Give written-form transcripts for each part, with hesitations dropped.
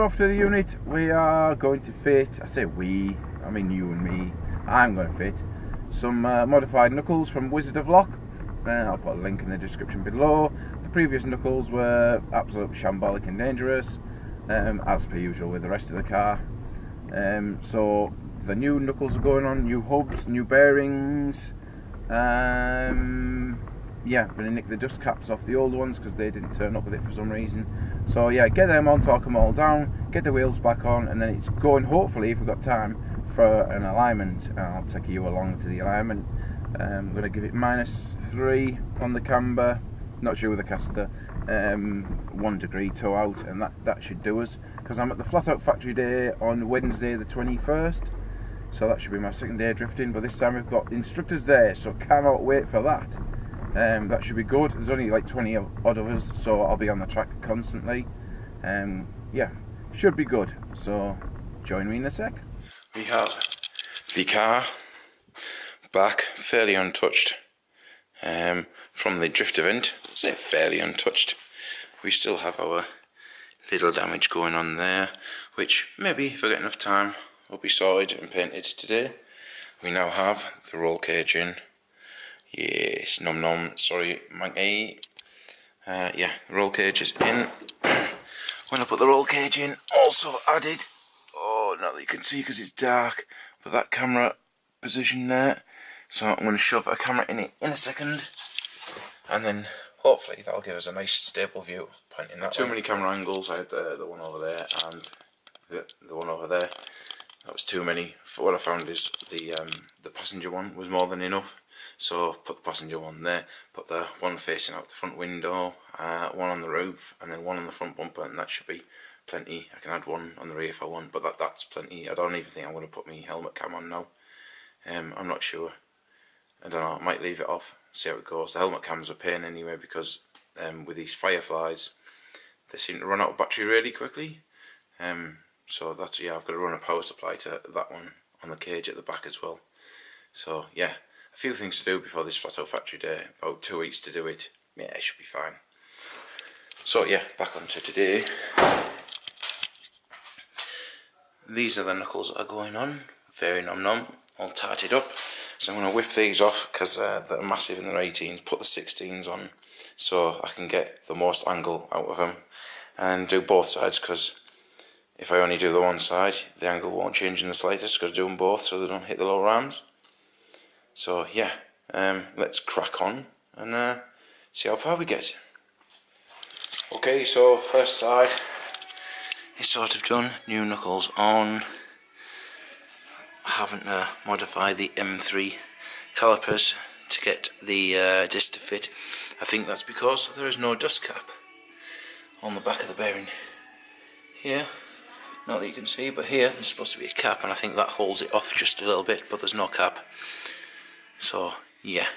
off to the unit. We are going to fit, I say we, I mean you and me, I'm going to fit some modified knuckles from Wizard of Lock. I'll put a link in the description below. The previous knuckles were absolutely shambolic and dangerous, as per usual with the rest of the car. So the new knuckles are going on, new hubs, new bearings. Yeah, I'm going to nick the dust caps off the old ones because they didn't turn up with it for some reason. So yeah, get them on, torque them all down, get the wheels back on, and then it's going, hopefully, if we've got time, for an alignment. I'll take you along to the alignment. I'm going to give it -3 on the camber, not sure with the caster, 1 degree tow out, and that should do us, because I'm at the flat out factory day on Wednesday the 21st, so that should be my second day drifting, but this time we've got instructors there, so cannot wait for that. That should be good. There's only like 20 odd of us, so I'll be on the track constantly. Yeah, should be good, so join me in a sec. We have the car back fairly untouched from the drift event. I say fairly untouched. We still have our little damage going on there, which maybe if I get enough time will be sorted and painted today. We now have the roll cage in. Yes, nom nom, sorry monkey. Yeah, the roll cage is in. When I put the roll cage in, also added, oh, not that you can see because it's dark, but that camera position there. So I'm going to shove a camera in it in a second, and then hopefully that'll give us a nice stable view pointing that way. Too many camera angles. I had the one over there and the one over there. That was too many. For what I found is the passenger one was more than enough. So put the passenger one there, put the one facing out the front window, one on the roof, and then one on the front bumper, and that should be plenty. I can add one on the rear if I want, but that's plenty. I don't even think I'm going to put my helmet cam on now. I'm not sure. I don't know, I might leave it off, see how it goes. The helmet cam's a pain anyway, because with these Fireflies, they seem to run out of battery really quickly. So that's, yeah, I've got to run a power supply to that one on the cage at the back as well. So yeah, a few things to do before this flat out factory day, about 2 weeks to do it. Yeah, it should be fine. So yeah, back on to today. These are the knuckles that are going on, very nom nom, all tarted up. So I'm going to whip these off because they're massive in their 18s, put the 16s on so I can get the most angle out of them, and do both sides, because if I only do the one side, the angle won't change in the slightest. Got to do them both so they don't hit the lower arms. So yeah, let's crack on and see how far we get. Okay, so first side is sort of done. New knuckles on. I haven't modified the M3 calipers to get the disc to fit. I think that's because there is no dust cap on the back of the bearing here. Not that you can see, but here there's supposed to be a cap, and I think that holds it off just a little bit, but there's no cap. So yeah,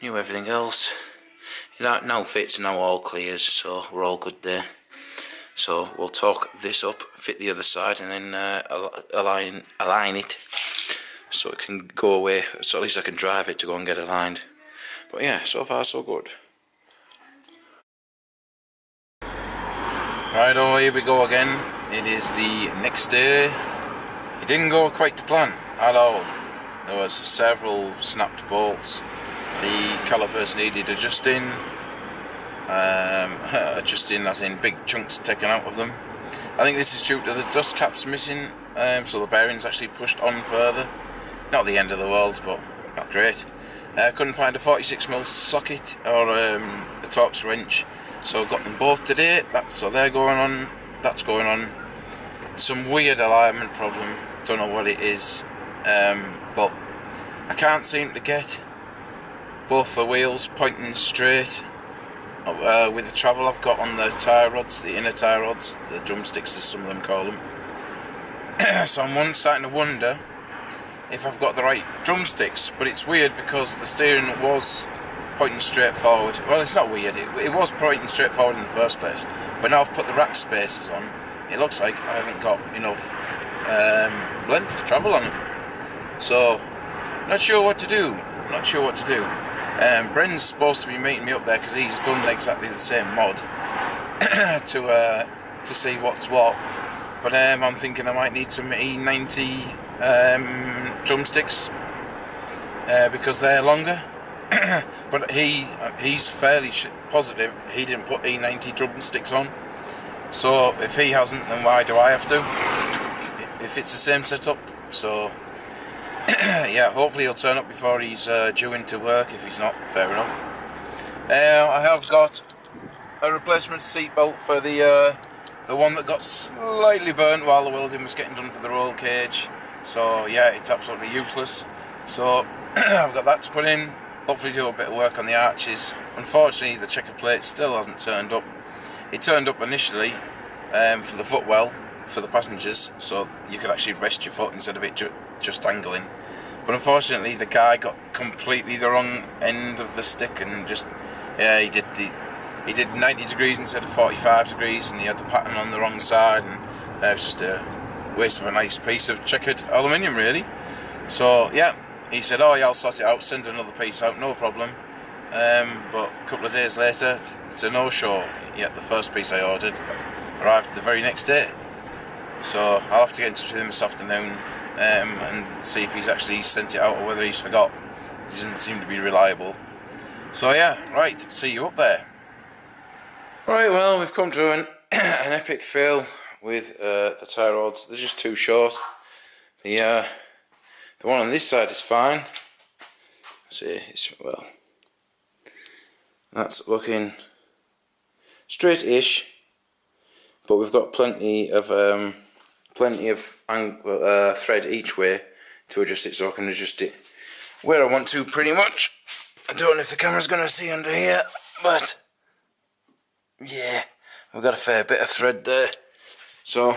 knew everything else. It now fits, now all clears, so we're all good there. So we'll torque this up, fit the other side, and then align it so it can go away, so at least I can drive it to go and get aligned. But yeah, so far so good. Right, oh, here we go again. It is the next day. It didn't go quite to plan at all. There was several snapped bolts. The calipers needed adjusting. Adjusting as in big chunks taken out of them. I think this is due to the dust caps missing, so the bearings actually pushed on further. Not the end of the world, but not great. Couldn't find a 46mm socket or a Torx wrench, so got them both today. So they're going on. That's going on. Some weird alignment problem. Don't know what it is, but I can't seem to get both the wheels pointing straight. With the travel I've got on the tyre rods, the inner tyre rods, the drumsticks as some of them call them. So I'm starting to wonder if I've got the right drumsticks, but it's weird because the steering was pointing straight forward. Well, it's not weird, it was pointing straight forward in the first place, but now I've put the rack spacers on, it looks like I haven't got enough length travel on them. So, not sure what to do. Bren's supposed to be meeting me up there because he's done exactly the same mod to to see what's what. But I'm thinking I might need some E90 drumsticks because they're longer. But he's fairly positive he didn't put E90 drumsticks on. So if he hasn't, then why do I have to? If it's the same setup. So yeah, hopefully he'll turn up before he's due into work. If he's not, fair enough. I have got a replacement seat belt for the one that got slightly burnt while the welding was getting done for the roll cage. So yeah, it's absolutely useless. So I've got that to put in. Hopefully do a bit of work on the arches. Unfortunately, the checker plate still hasn't turned up. It turned up initially for the footwell for the passengers, so you could actually rest your foot instead of it just angling. But unfortunately, the guy got completely the wrong end of the stick and just, yeah, he did 90 degrees instead of 45 degrees, and he had the pattern on the wrong side, and it was just a waste of a nice piece of checkered aluminium, really. So yeah, he said, oh yeah, I'll sort it out, send another piece out, no problem. But a couple of days later, it's a no-show. Yeah, the first piece I ordered arrived the very next day. So I'll have to get in touch with him this afternoon and see if he's actually sent it out or whether he's forgot. He doesn't seem to be reliable. So yeah, right, see you up there. Right, well, we've come to an epic fail with the tie rods. They're just too short. The one on this side is fine. See, well, that's looking straight-ish, but we've got plenty of thread each way to adjust it, so I can adjust it where I want to, pretty much. I don't know if the camera's going to see under here, but yeah, we've got a fair bit of thread there, so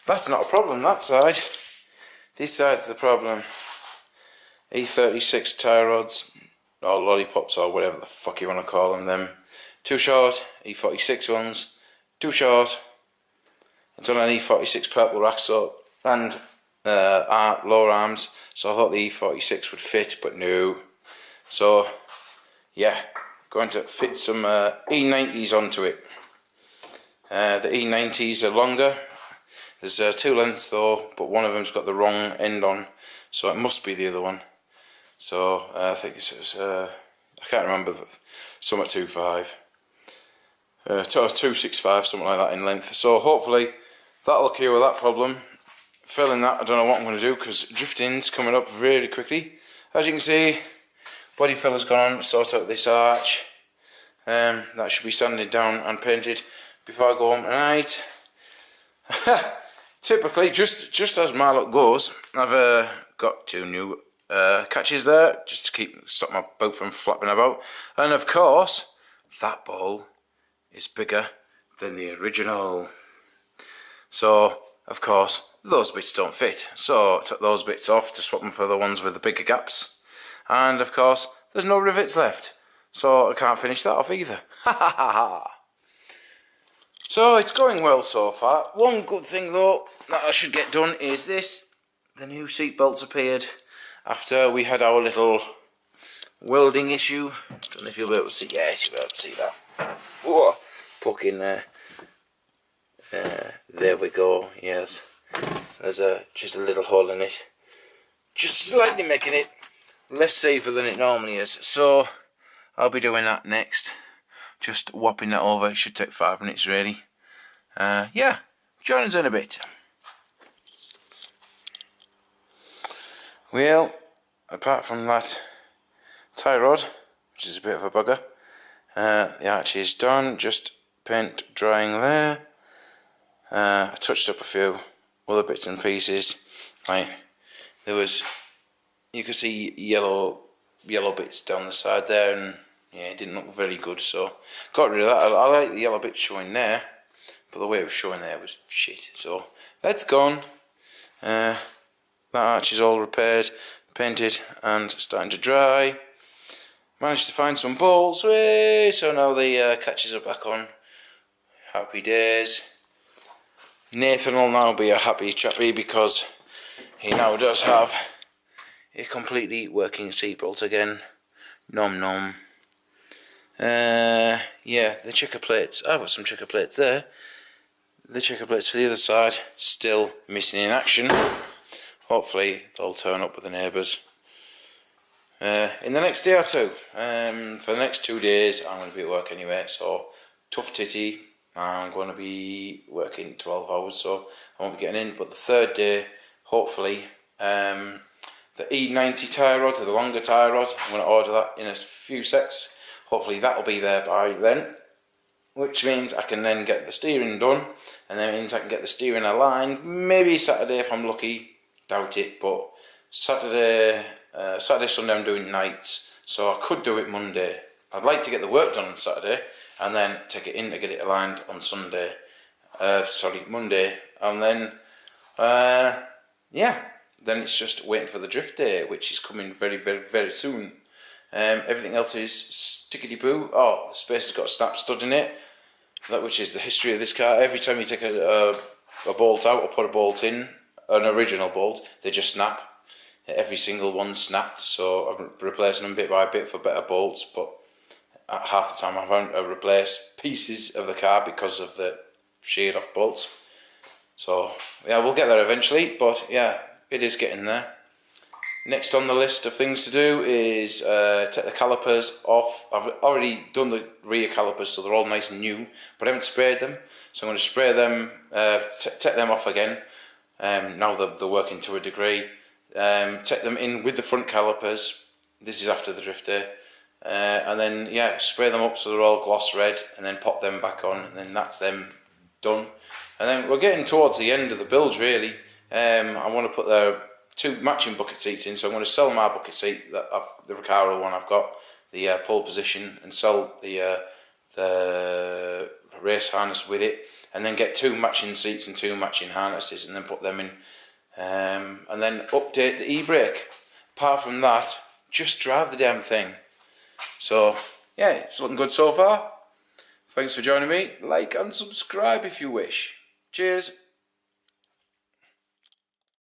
that's not a problem, that side. This side's the problem. E46 tie rods, or lollipops, or whatever the fuck you want to call them, too short. E46 ones, too short. It's on an E46 Purple rack, so, and lower arms, so I thought the E46 would fit, but no. So yeah, going to fit some E90s onto it. The E90s are longer. There's two lengths though, but one of them's got the wrong end on, so it must be the other one. So I think it's I can't remember, something 2.5, 2.65, something like that in length. So hopefully that'll cure that problem. Failing that, I don't know what I'm going to do, because drifting's coming up really quickly. As you can see, body filler's gone on to sort out this arch. That should be sanded down and painted before I go home tonight. Typically, just as my luck goes, I've got two new catches there, just to stop my boat from flapping about. And of course, that ball is bigger than the original. So, of course, those bits don't fit. So I took those bits off to swap them for the ones with the bigger gaps. And of course, there's no rivets left. So I can't finish that off either. Ha ha ha ha. So it's going well so far. One good thing though that I should get done is this. The new seat belts appeared after we had our little welding issue. Don't know if you'll be able to see. Yes, you'll be able to see that. Whoa, fucking there we go. Yes, there's just a little hole in it, just slightly making it less safer than it normally is. So I'll be doing that next. Just whopping that over. It should take 5 minutes really. Yeah, join us in a bit. Well, apart from that tie rod, which is a bit of a bugger, the arch is done. Just paint drying there. I touched up a few other bits and pieces. Like there was, you could see yellow bits down the side there, and yeah, it didn't look very good. So got rid of that. I like the yellow bits showing there, but the way it was showing there was shit. So that's gone. That arch is all repaired, painted, and starting to dry. Managed to find some bolts. So now the catches are back on. Happy days. Nathan will now be a happy chappy because he now does have a completely working seatbelt again. Nom nom. Yeah, the checker plates. I've got some checker plates there. The checker plates for the other side still missing in action. Hopefully they'll turn up with the neighbours in the next day or two. For the next 2 days I'm going to be at work anyway, so tough titty. I'm going to be working 12 hours, so I won't be getting in. But the third day, hopefully, the E90 tie rod, the longer tie rod, I'm going to order that in a few sets. Hopefully that'll be there by then, which means I can then get the steering done, and then it means I can get the steering aligned. Maybe Saturday if I'm lucky, doubt it, but Saturday, Sunday I'm doing nights, so I could do it Monday. I'd like to get the work done on Saturday and then take it in to get it aligned on Monday, and then yeah, then it's just waiting for the drift day, which is coming very, very, very soon. Everything else is stickety-boo. Oh, the space has got a snap stud in it, which is the history of this car. Every time you take a bolt out or put a bolt in, an original bolt, they just snap. Every single one snapped, so I'm replacing them bit by bit for better bolts, but half the time I've had to replace pieces of the car because of the sheared off bolts. So yeah, we'll get there eventually, but yeah, it is getting there. Next on the list of things to do is take the calipers off. I've already done the rear calipers, so they're all nice and new, but I haven't sprayed them, so I'm going to spray them, take them off again. Now they're working to a degree. Take them in with the front calipers. This is after the drift day. And then yeah, spray them up so they're all gloss red, and then pop them back on, and then that's them done. And then we're getting towards the end of the build really. I want to put the 2 matching bucket seats in, so I'm going to sell my bucket seat, the Recaro one I've got, the pole position, and sell the race harness with it, and then get 2 matching seats and 2 matching harnesses, and then put them in, and then update the e-brake. Apart from that, just drive the damn thing. So yeah, it's looking good so far. Thanks for joining me. Like and subscribe if you wish. Cheers.